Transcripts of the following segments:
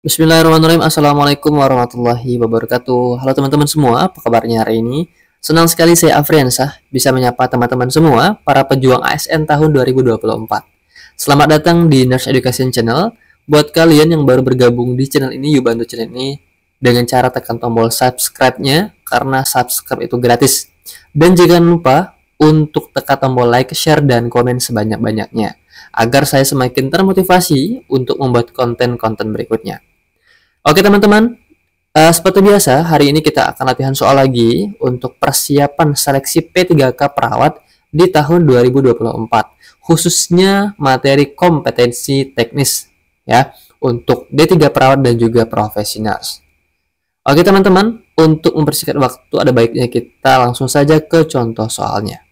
Bismillahirrahmanirrahim. Assalamualaikum warahmatullahi wabarakatuh. Halo teman-teman semua, apa kabarnya hari ini? Senang sekali saya Afriansah bisa menyapa teman-teman semua para pejuang ASN tahun 2024. Selamat datang di Nurse Education Channel. Buat kalian yang baru bergabung di channel ini, yuk bantu channel ini dengan cara tekan tombol subscribe-nya karena subscribe itu gratis. Dan jangan lupa untuk tekan tombol like, share, dan komen sebanyak-banyaknya agar saya semakin termotivasi untuk membuat konten-konten berikutnya. Oke teman-teman, seperti biasa hari ini kita akan latihan soal lagi untuk persiapan seleksi P3K perawat di tahun 2024, khususnya materi kompetensi teknis ya untuk D3 perawat dan juga profesional. Oke teman-teman, untuk mempersingkat waktu ada baiknya kita langsung saja ke contoh soalnya.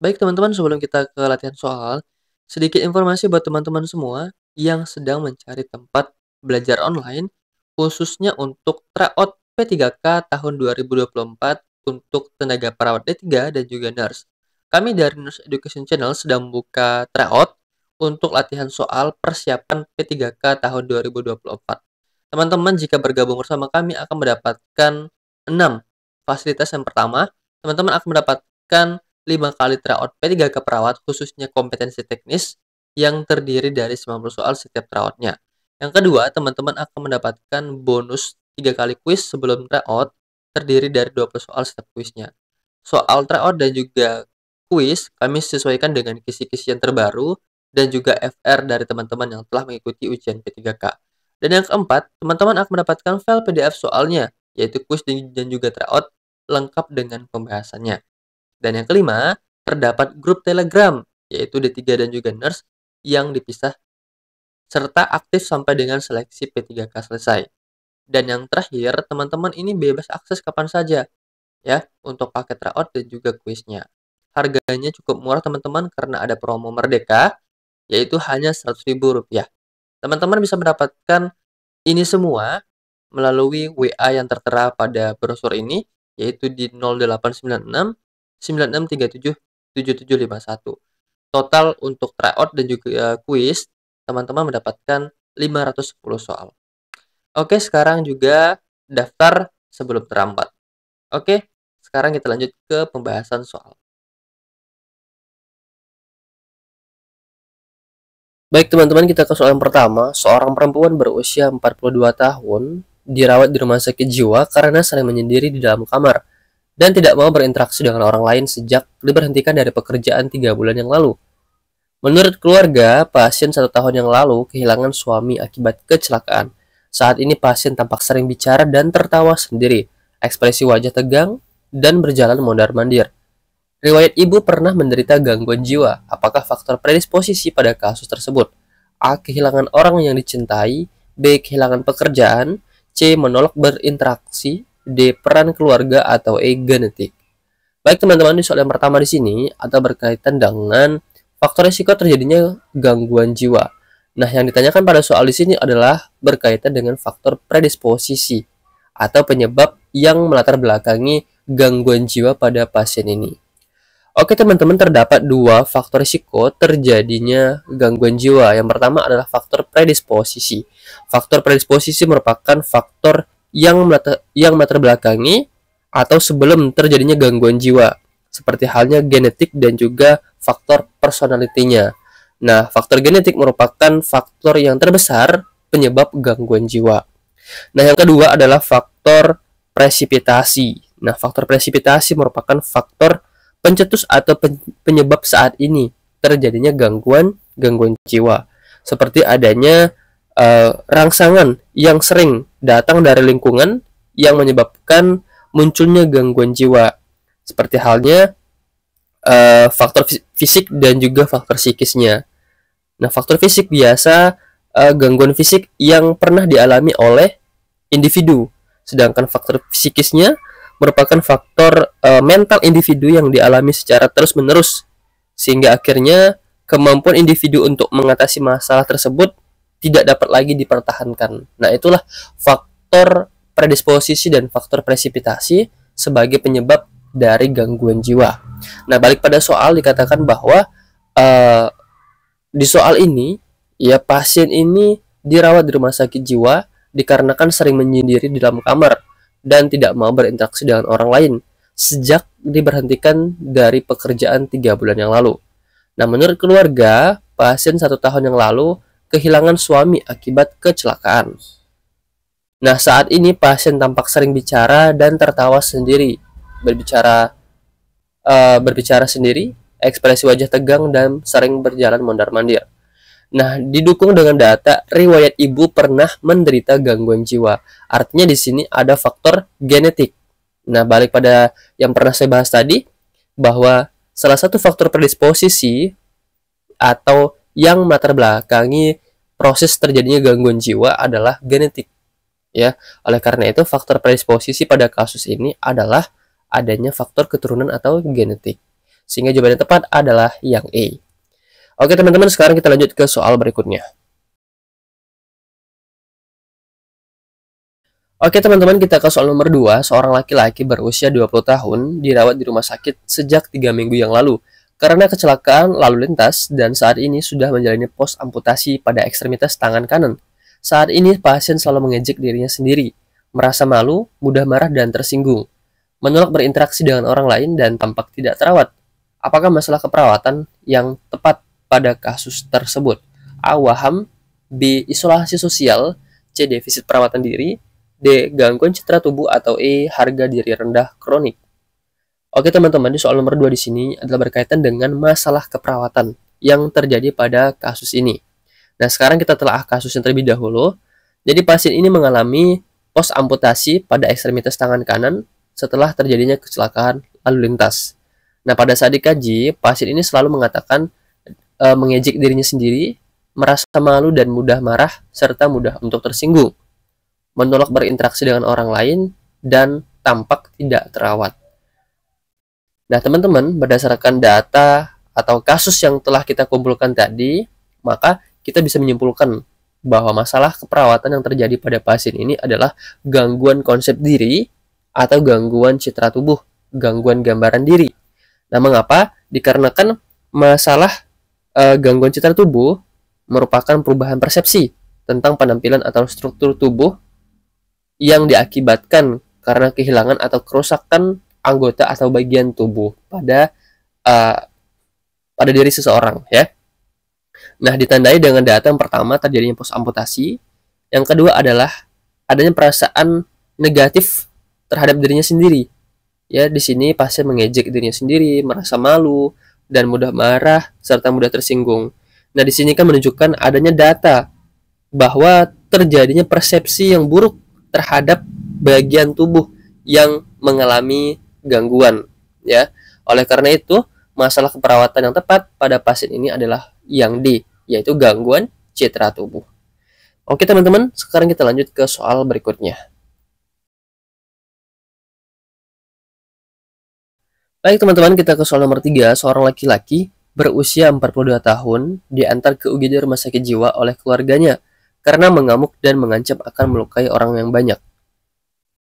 Baik teman-teman, sebelum kita ke latihan soal, sedikit informasi buat teman-teman semua yang sedang mencari tempat belajar online, khususnya untuk tryout P3K tahun 2024 untuk tenaga perawat D3 dan juga nurse. Kami dari Nurse Education Channel sedang membuka tryout untuk latihan soal persiapan P3K tahun 2024. Teman-teman jika bergabung bersama kami akan mendapatkan 6 fasilitas. Yang pertama, teman-teman akan mendapatkan 5 kali tryout P3K perawat khususnya kompetensi teknis yang terdiri dari 90 soal setiap tryoutnya. Yang kedua, teman-teman akan mendapatkan bonus 3 kali kuis sebelum tryout terdiri dari 20 soal setiap kuisnya. Soal tryout dan juga kuis kami sesuaikan dengan kisi-kisi yang terbaru dan juga FR dari teman-teman yang telah mengikuti ujian P3K. Dan yang keempat, teman-teman akan mendapatkan file PDF soalnya, yaitu kuis dan juga tryout lengkap dengan pembahasannya. Dan yang kelima, terdapat grup Telegram, yaitu D3 dan juga nurse yang dipisah, serta aktif sampai dengan seleksi P3K selesai. Dan yang terakhir, teman-teman ini bebas akses kapan saja, ya, untuk paket tryout dan juga kuisnya. Harganya cukup murah teman-teman karena ada promo Merdeka, yaitu hanya Rp100.000. Teman-teman bisa mendapatkan ini semua melalui WA yang tertera pada brosur ini, yaitu di 0896 9637 7751. Total untuk tryout dan juga kuis, teman-teman mendapatkan 510 soal. Oke, sekarang juga daftar sebelum terlambat. Oke, sekarang kita lanjut ke pembahasan soal. Baik teman-teman, kita ke soal yang pertama. Seorang perempuan berusia 42 tahun dirawat di rumah sakit jiwa karena sering menyendiri di dalam kamar dan tidak mau berinteraksi dengan orang lain sejak diberhentikan dari pekerjaan 3 bulan yang lalu. Menurut keluarga, pasien 1 tahun yang lalu kehilangan suami akibat kecelakaan. Saat ini pasien tampak sering bicara dan tertawa sendiri, ekspresi wajah tegang, dan berjalan mondar-mandir. Riwayat ibu pernah menderita gangguan jiwa. Apakah faktor predisposisi pada kasus tersebut? A. Kehilangan orang yang dicintai. B. Kehilangan pekerjaan. C. Menolak berinteraksi. D. Peran keluarga atau E. Genetik. Baik teman-teman, di soal yang pertama di sini atau berkaitan dengan faktor risiko terjadinya gangguan jiwa. Nah, yang ditanyakan pada soal di sini adalah berkaitan dengan faktor predisposisi atau penyebab yang melatar belakangi gangguan jiwa pada pasien ini. Oke teman-teman, terdapat 2 faktor risiko terjadinya gangguan jiwa. Yang pertama adalah faktor predisposisi. Faktor predisposisi merupakan faktor yang melatar belakangi atau sebelum terjadinya gangguan jiwa, seperti halnya genetik dan juga faktor personalitinya. Nah, faktor genetik merupakan faktor yang terbesar penyebab gangguan jiwa. Nah, yang kedua adalah faktor presipitasi. Nah, faktor presipitasi merupakan faktor pencetus atau penyebab saat ini terjadinya gangguan jiwa, seperti adanya rangsangan yang sering datang dari lingkungan yang menyebabkan munculnya gangguan jiwa, seperti halnya faktor fisik dan juga faktor psikisnya. Nah, faktor fisik biasa gangguan fisik yang pernah dialami oleh individu, sedangkan faktor psikisnya merupakan faktor mental individu yang dialami secara terus-menerus, sehingga akhirnya kemampuan individu untuk mengatasi masalah tersebut tidak dapat lagi dipertahankan. Nah, itulah faktor predisposisi dan faktor presipitasi sebagai penyebab dari gangguan jiwa. Nah, balik pada soal dikatakan bahwa Di soal ini, ya pasien ini dirawat di rumah sakit jiwa dikarenakan sering menyendiri di dalam kamar dan tidak mau berinteraksi dengan orang lain sejak diberhentikan dari pekerjaan 3 bulan yang lalu. Nah, menurut keluarga, pasien 1 tahun yang lalu kehilangan suami akibat kecelakaan. Nah, saat ini pasien tampak sering bicara dan tertawa sendiri, berbicara berbicara sendiri, ekspresi wajah tegang dan sering berjalan mondar-mandir. Nah, didukung dengan data riwayat ibu pernah menderita gangguan jiwa. Artinya di sini ada faktor genetik. Nah, balik pada yang pernah saya bahas tadi, bahwa salah satu faktor predisposisi atau yang melatar belakangi proses terjadinya gangguan jiwa adalah genetik. Ya, oleh karena itu faktor predisposisi pada kasus ini adalah adanya faktor keturunan atau genetik. Sehingga jawaban yang tepat adalah yang A. Oke teman-teman, sekarang kita lanjut ke soal berikutnya. Oke teman-teman, kita ke soal nomor 2. Seorang laki-laki berusia 20 tahun dirawat di rumah sakit sejak 3 minggu yang lalu karena kecelakaan lalu lintas dan saat ini sudah menjalani pos amputasi pada ekstremitas tangan kanan. Saat ini pasien selalu mengejek dirinya sendiri, merasa malu, mudah marah dan tersinggung, menolak berinteraksi dengan orang lain dan tampak tidak terawat. Apakah masalah keperawatan yang tepat pada kasus tersebut? A. Waham, B. Isolasi sosial, C. Defisit perawatan diri, D. Gangguan citra tubuh, atau E. Harga diri rendah kronik. Oke teman-teman, di soal nomor 2 di sini adalah berkaitan dengan masalah keperawatan yang terjadi pada kasus ini. Nah, sekarang kita telah kasus yang terlebih dahulu. Jadi pasien ini mengalami pos amputasi pada ekstremitas tangan kanan setelah terjadinya kecelakaan lalu lintas. Nah, pada saat dikaji, pasien ini selalu mengatakan mengejek dirinya sendiri, merasa malu dan mudah marah, serta mudah untuk tersinggung, menolak berinteraksi dengan orang lain, dan tampak tidak terawat. Nah, teman-teman, berdasarkan data atau kasus yang telah kita kumpulkan tadi, maka kita bisa menyimpulkan bahwa masalah keperawatan yang terjadi pada pasien ini adalah gangguan konsep diri atau gangguan citra tubuh, gangguan gambaran diri. Nah, mengapa? Dikarenakan masalah gangguan citra tubuh merupakan perubahan persepsi tentang penampilan atau struktur tubuh yang diakibatkan karena kehilangan atau kerusakan anggota atau bagian tubuh pada diri seseorang, ya. Nah, ditandai dengan data yang pertama terjadinya pos amputasi, yang kedua adalah adanya perasaan negatif terhadap dirinya sendiri. Ya, di sini pasien mengejek dirinya sendiri, merasa malu dan mudah marah serta mudah tersinggung. Nah, di sini kan menunjukkan adanya data bahwa terjadinya persepsi yang buruk terhadap bagian tubuh yang mengalami gangguan, ya. Oleh karena itu, masalah keperawatan yang tepat pada pasien ini adalah yang D, yaitu gangguan citra tubuh. Oke teman-teman, sekarang kita lanjut ke soal berikutnya. Baik teman-teman, kita ke soal nomor 3. Seorang laki-laki berusia 42 tahun diantar ke UGD rumah sakit jiwa oleh keluarganya karena mengamuk dan mengancam akan melukai orang yang banyak.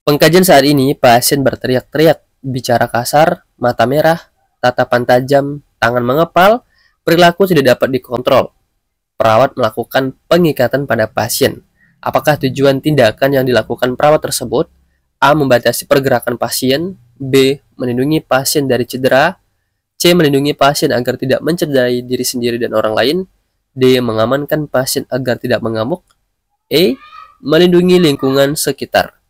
Pengkajian saat ini, pasien berteriak-teriak, bicara kasar, mata merah, tatapan tajam, tangan mengepal, perilaku tidak dapat dikontrol. Perawat melakukan pengikatan pada pasien. Apakah tujuan tindakan yang dilakukan perawat tersebut? A. Membatasi pergerakan pasien, B. Melindungi pasien dari cedera, C. Melindungi pasien agar tidak mencederai diri sendiri dan orang lain, D. Mengamankan pasien agar tidak mengamuk, E. Melindungi lingkungan sekitar.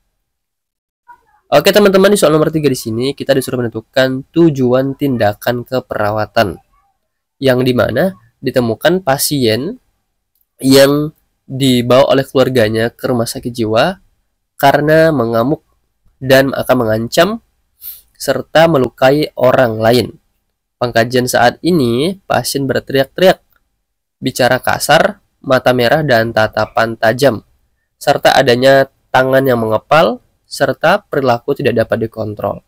Oke teman-teman, di soal nomor 3 di sini kita disuruh menentukan tujuan tindakan keperawatan, yang dimana ditemukan pasien yang dibawa oleh keluarganya ke rumah sakit jiwa karena mengamuk dan akan mengancam serta melukai orang lain. Pengkajian saat ini, pasien berteriak-teriak, bicara kasar, mata merah dan tatapan tajam, serta adanya tangan yang mengepal, serta perilaku tidak dapat dikontrol.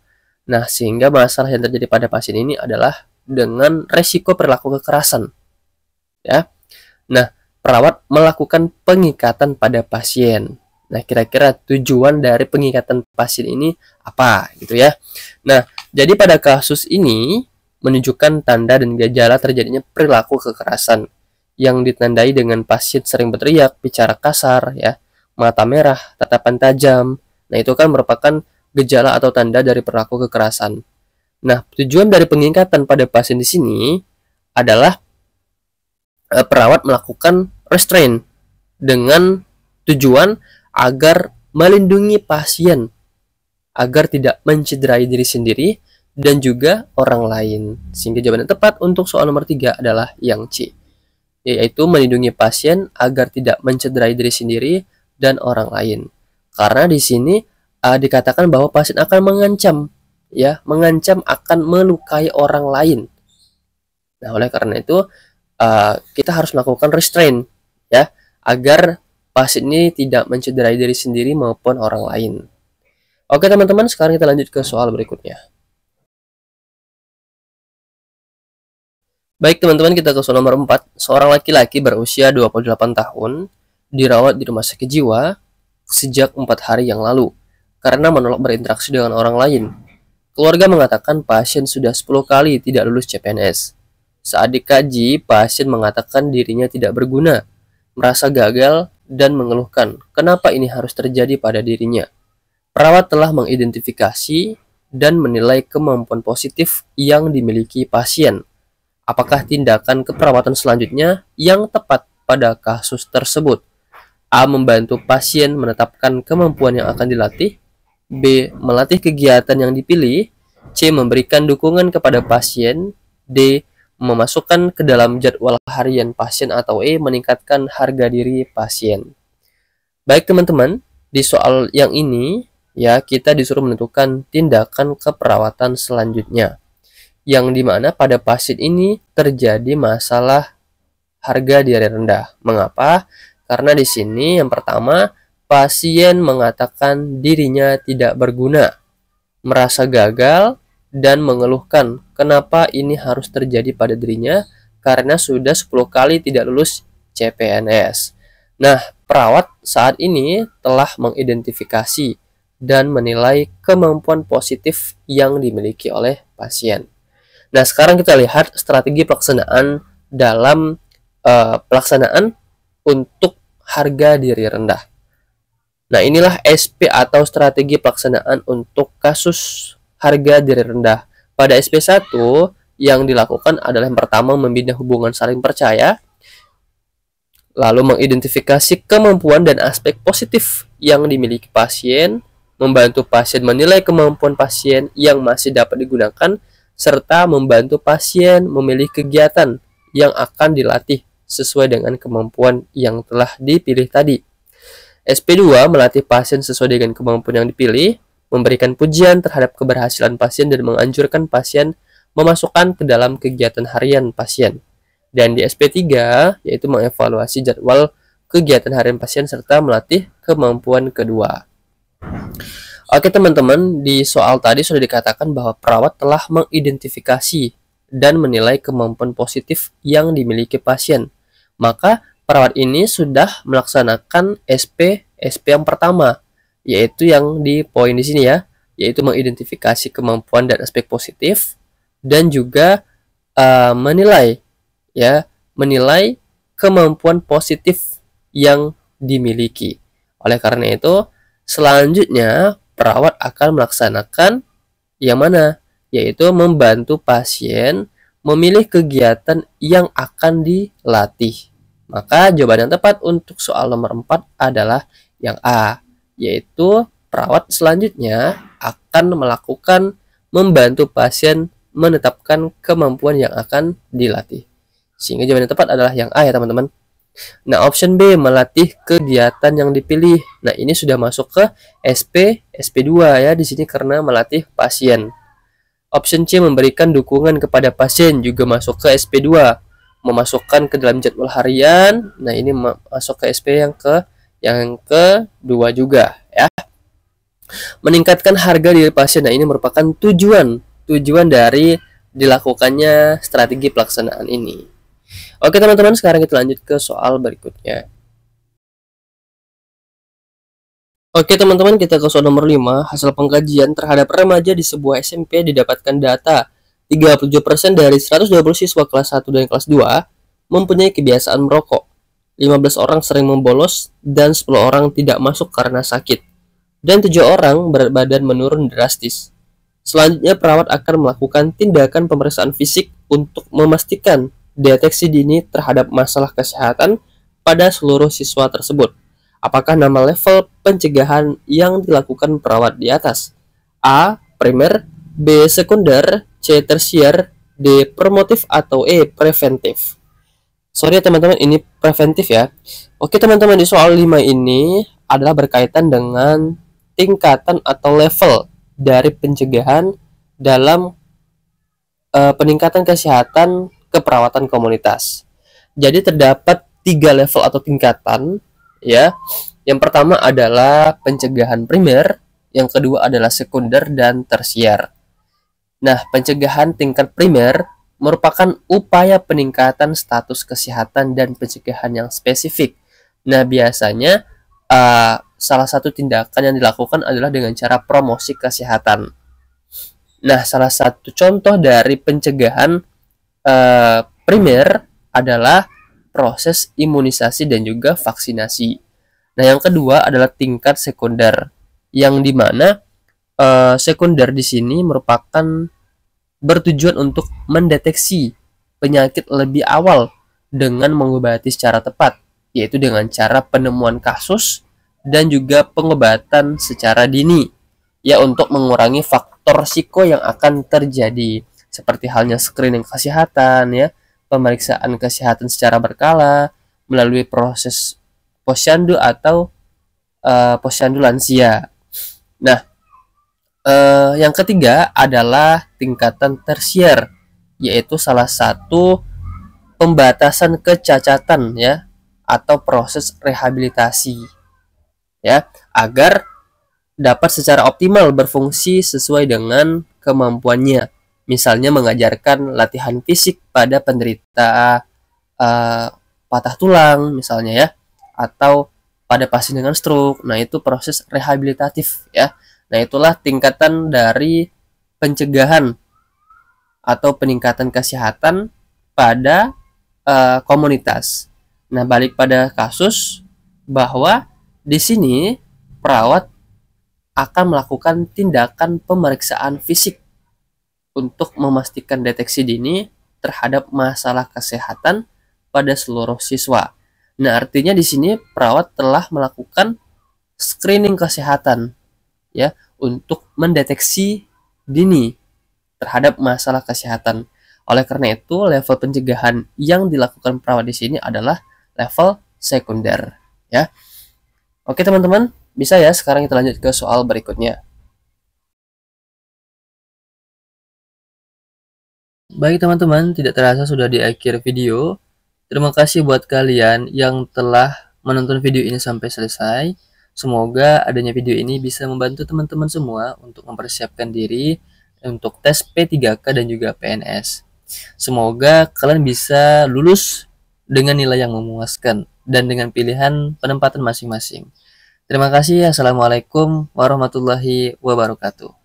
Nah, sehingga masalah yang terjadi pada pasien ini adalah dengan resiko perilaku kekerasan. Ya. Nah, perawat melakukan pengikatan pada pasien. Nah, kira-kira tujuan dari pengikatan pasien ini apa gitu ya. Nah, jadi pada kasus ini menunjukkan tanda dan gejala terjadinya perilaku kekerasan yang ditandai dengan pasien sering berteriak, bicara kasar, ya, mata merah, tatapan tajam. Nah, itu kan merupakan gejala atau tanda dari perilaku kekerasan. Nah, tujuan dari pengingkatan pada pasien di sini adalah perawat melakukan restraint dengan tujuan agar melindungi pasien agar tidak mencederai diri sendiri dan juga orang lain. Sehingga jawaban yang tepat untuk soal nomor 3 adalah yang C, yaitu melindungi pasien agar tidak mencederai diri sendiri dan orang lain. Karena di sini dikatakan bahwa pasien akan mengancam, ya, mengancam akan melukai orang lain. Nah, oleh karena itu kita harus melakukan restraint, ya, agar pasien ini tidak mencederai diri sendiri maupun orang lain. Oke teman-teman, sekarang kita lanjut ke soal berikutnya. Baik teman-teman, kita ke soal nomor 4. Seorang laki-laki berusia 28 tahun dirawat di rumah sakit jiwa sejak 4 hari yang lalu karena menolak berinteraksi dengan orang lain. Keluarga mengatakan pasien sudah 10 kali tidak lulus CPNS. Saat dikaji, pasien mengatakan dirinya tidak berguna, merasa gagal, dan mengeluhkan kenapa ini harus terjadi pada dirinya. Perawat telah mengidentifikasi dan menilai kemampuan positif yang dimiliki pasien. Apakah tindakan keperawatan selanjutnya yang tepat pada kasus tersebut? A. Membantu pasien menetapkan kemampuan yang akan dilatih. B. Melatih kegiatan yang dipilih. C. Memberikan dukungan kepada pasien. D. Memasukkan ke dalam jadwal harian pasien. Atau E. Meningkatkan harga diri pasien. Baik teman-teman, di soal yang ini ya kita disuruh menentukan tindakan keperawatan selanjutnya, yang dimana pada pasien ini terjadi masalah harga diri rendah. Mengapa? Karena di sini yang pertama, pasien mengatakan dirinya tidak berguna, merasa gagal, dan mengeluhkan kenapa ini harus terjadi pada dirinya karena sudah 10 kali tidak lulus CPNS. Nah, perawat saat ini telah mengidentifikasi dan menilai kemampuan positif yang dimiliki oleh pasien. Nah, sekarang kita lihat strategi pelaksanaan dalam pelaksanaan untuk harga diri rendah. Nah, inilah SP atau strategi pelaksanaan untuk kasus harga diri rendah. Pada SP1 yang dilakukan adalah yang pertama membina hubungan saling percaya, lalu mengidentifikasi kemampuan dan aspek positif yang dimiliki pasien, membantu pasien menilai kemampuan pasien yang masih dapat digunakan, serta membantu pasien memilih kegiatan yang akan dilatih sesuai dengan kemampuan yang telah dipilih tadi. SP2 melatih pasien sesuai dengan kemampuan yang dipilih, memberikan pujian terhadap keberhasilan pasien dan menganjurkan pasien memasukkan ke dalam kegiatan harian pasien. Dan di SP3 yaitu mengevaluasi jadwal kegiatan harian pasien serta melatih kemampuan kedua. Oke teman-teman, di soal tadi sudah dikatakan bahwa perawat telah mengidentifikasi dan menilai kemampuan positif yang dimiliki pasien. Maka perawat ini sudah melaksanakan SP yang pertama, yaitu yang di poin di sini ya, yaitu mengidentifikasi kemampuan dan aspek positif dan juga menilai kemampuan positif yang dimiliki. Oleh karena itu, selanjutnya perawat akan melaksanakan yang mana? Yaitu membantu pasien memilih kegiatan yang akan dilatih. Maka jawaban yang tepat untuk soal nomor 4 adalah yang A, yaitu perawat selanjutnya akan melakukan membantu pasien menetapkan kemampuan yang akan dilatih. Sehingga jawaban yang tepat adalah yang A ya teman-teman. Nah, option B melatih kegiatan yang dipilih. Nah, ini sudah masuk ke SP2 ya di sini karena melatih pasien. Option C memberikan dukungan kepada pasien juga masuk ke SP2. Memasukkan ke dalam jadwal harian. Nah, ini masuk ke SP yang kedua juga ya. Meningkatkan harga diri pasien. Nah, ini merupakan tujuan dari dilakukannya strategi pelaksanaan ini. Oke teman-teman, sekarang kita lanjut ke soal berikutnya. Oke teman-teman, kita ke soal nomor 5. Hasil pengkajian terhadap remaja di sebuah SMP didapatkan data 37% dari 120 siswa kelas 1 dan kelas 2 mempunyai kebiasaan merokok. 15 orang sering membolos dan 10 orang tidak masuk karena sakit. Dan 7 orang berat badan menurun drastis. Selanjutnya perawat akan melakukan tindakan pemeriksaan fisik untuk memastikan deteksi dini terhadap masalah kesehatan pada seluruh siswa tersebut. Apakah nama level pencegahan yang dilakukan perawat di atas? A. Primer, B. Sekunder, C. Tersier, D. Promotif, atau E. Preventif. Sorry ya teman-teman, ini preventif ya. Oke teman-teman, di soal 5 ini adalah berkaitan dengan tingkatan atau level dari pencegahan dalam peningkatan kesehatan keperawatan komunitas. Jadi terdapat 3 level atau tingkatan ya. Yang pertama adalah pencegahan primer, yang kedua adalah sekunder dan tersier. Nah, pencegahan tingkat primer merupakan upaya peningkatan status kesehatan dan pencegahan yang spesifik. Nah, biasanya salah satu tindakan yang dilakukan adalah dengan cara promosi kesehatan. Nah, salah satu contoh dari pencegahan primer adalah proses imunisasi dan juga vaksinasi. Nah, yang kedua adalah tingkat sekunder, yang dimana sekunder di sini merupakan bertujuan untuk mendeteksi penyakit lebih awal dengan mengobati secara tepat, yaitu dengan cara penemuan kasus dan juga pengobatan secara dini, ya, untuk mengurangi faktor risiko yang akan terjadi, seperti halnya screening kesehatan, ya, pemeriksaan kesehatan secara berkala melalui proses posyandu atau posyandu lansia. Nah, yang ketiga adalah tingkatan tersier, yaitu salah satu pembatasan kecacatan ya atau proses rehabilitasi ya agar dapat secara optimal berfungsi sesuai dengan kemampuannya. Misalnya mengajarkan latihan fisik pada penderita patah tulang misalnya ya, atau pada pasien dengan stroke. Nah, itu proses rehabilitatif ya. Nah, itulah tingkatan dari pencegahan atau peningkatan kesehatan pada komunitas. Nah, balik pada kasus bahwa di sini perawat akan melakukan tindakan pemeriksaan fisik untuk memastikan deteksi dini terhadap masalah kesehatan pada seluruh siswa. Nah, artinya di sini perawat telah melakukan screening kesehatan ya untuk mendeteksi dini terhadap masalah kesehatan. Oleh karena itu, level pencegahan yang dilakukan perawat di sini adalah level sekunder ya. Oke teman-teman, bisa ya sekarang kita lanjut ke soal berikutnya. Baik teman-teman, tidak terasa sudah di akhir video. Terima kasih buat kalian yang telah menonton video ini sampai selesai. Semoga adanya video ini bisa membantu teman-teman semua untuk mempersiapkan diri untuk tes P3K dan juga PNS. Semoga kalian bisa lulus dengan nilai yang memuaskan dan dengan pilihan penempatan masing-masing. Terima kasih. Assalamualaikum warahmatullahi wabarakatuh.